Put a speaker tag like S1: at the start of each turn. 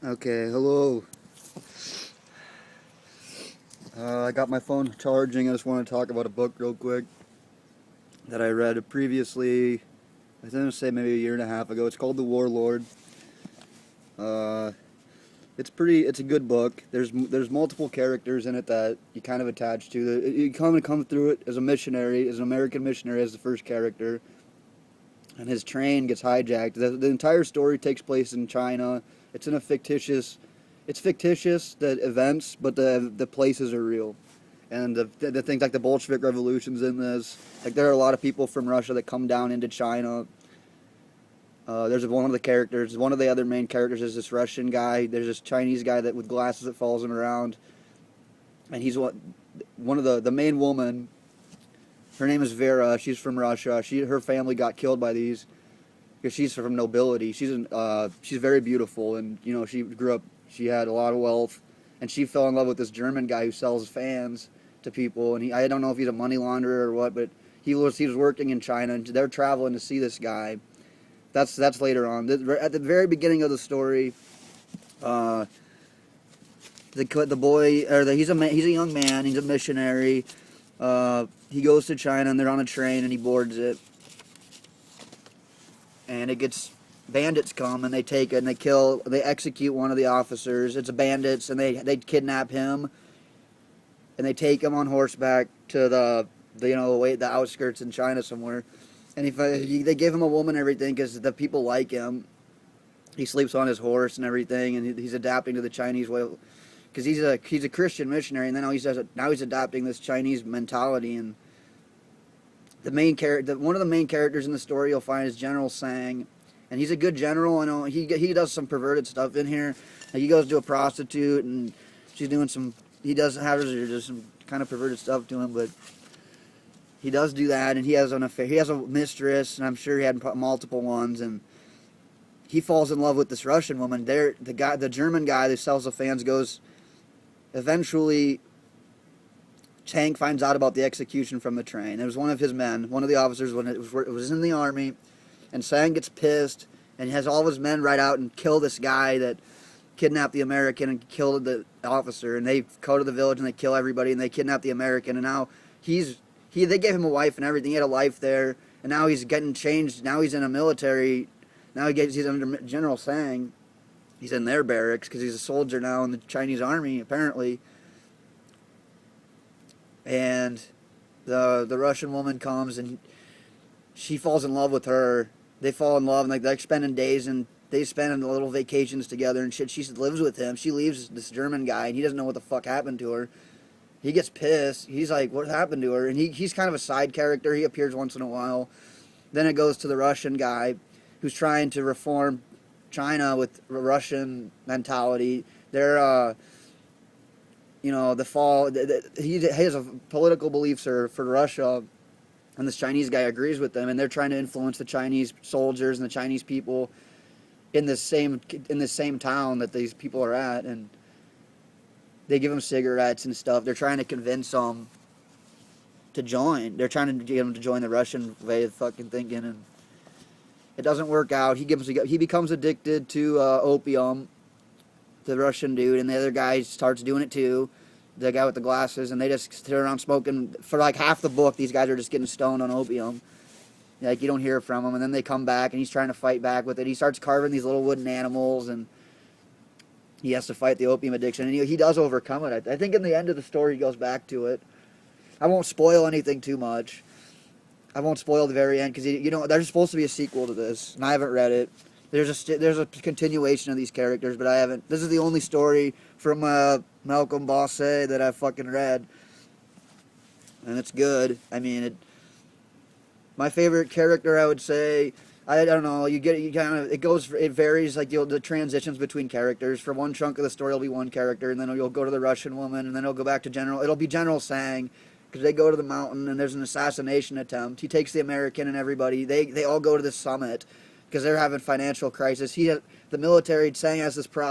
S1: Okay, hello. I got my phone charging. I just want to talk about a book real quick that I read previously. I was gonna say maybe a year and a half ago. It's called The Warlord. Uh, it's a good book. There's multiple characters in it that you kind of attach to. You come through it as a missionary, as an American missionary, as the first character, and his train gets hijacked. The entire story takes place in China. It's in a fictitious. It's fictitious, the events, but the places are real. And the things like the Bolshevik revolutions in this. Like there are a lot of people from Russia that come down into China. There's one of the characters. One of the other main characters is this Russian guy. There's this Chinese guy that with glasses that follows him around, and he's one of the main woman. Her name is Vera. She's from Russia. Her family got killed by these because she's from nobility. She's very beautiful, and she grew up. She had a lot of wealth, and she fell in love with this German guy who sells fans to people. And I don't know if he's a money launderer or what, but he was working in China, and they're traveling to see this guy. That's later on. At the very beginning of the story, the boy, he's a young man. He's a missionary. He goes to China, and they're on a train, and he boards it. And bandits come, and they take it, and they execute one of the officers. It's bandits, and they kidnap him, and they take him on horseback to the outskirts in China somewhere. And they give him a woman and everything because the people like him. He sleeps on his horse and everything, and he's adapting to the Chinese way because he's a Christian missionary, and then now he's adopting this Chinese mentality. And one of the main characters in the story you'll find is General Sang, and he's a good general. I know he does some perverted stuff in here. Like he goes to a prostitute, and she's doing some. He does have her do some kind of perverted stuff to him, but. He does do that, and he has an affair. He has a mistress, and I'm sure he had multiple ones. And he falls in love with this Russian woman. The German guy that sells the fans goes. Eventually, Chang finds out about the execution from the train. It was one of his men, one of the officers when it was in the army, and Sang gets pissed and he has all of his men ride out and kill this guy that kidnapped the American and killed the officer. And they go to the village and they kill everybody and they kidnap the American. And now they gave him a wife and everything. He had a life there, and now he's getting changed. Now he's in a military. Now he's under General Sang. He's in their barracks because he's a soldier now in the Chinese army, apparently. And the Russian woman comes and she falls in love with her. They fall in love, and like they're spending days, and they spend little vacations together and shit. She lives with him. She leaves this German guy, and he doesn't know what the fuck happened to her. He gets pissed. He's like, what happened to her? And he's kind of a side character. He appears once in a while. Then it goes to the Russian guy who's trying to reform China with Russian mentality. They're, he has a political beliefs for Russia, and this Chinese guy agrees with them, and they're trying to influence the Chinese soldiers and the Chinese people in this same town that these people are at, and they give them cigarettes and stuff. They're trying to convince them to join. They're trying to get them to join the Russian way of fucking thinking, and it doesn't work out. He becomes addicted to opium, the Russian dude, and the other guy starts doing it too, the guy with the glasses, and they just sit around smoking. For like half the book, these guys are just getting stoned on opium. Like, you don't hear from them, and then they come back, and he's trying to fight back with it. He starts carving these little wooden animals, and he has to fight the opium addiction, and he does overcome it. I think in the end of the story, he goes back to it. I won't spoil anything too much. I won't spoil the very end, because there's supposed to be a sequel to this, and I haven't read it. There's a continuation of these characters, but I haven't. This is the only story from Malcolm Bosse that I've fucking read, and it's good. I mean, my favorite character, I would say, I don't know. It varies, like the transitions between characters. For one chunk of the story, it'll be one character, and then you'll go to the Russian woman, and then it'll go back to It'll be General Sang, because they go to the mountain, and there's an assassination attempt. He takes the American and everybody. They all go to the summit because they're having financial crisis. The military, Sang has this problem.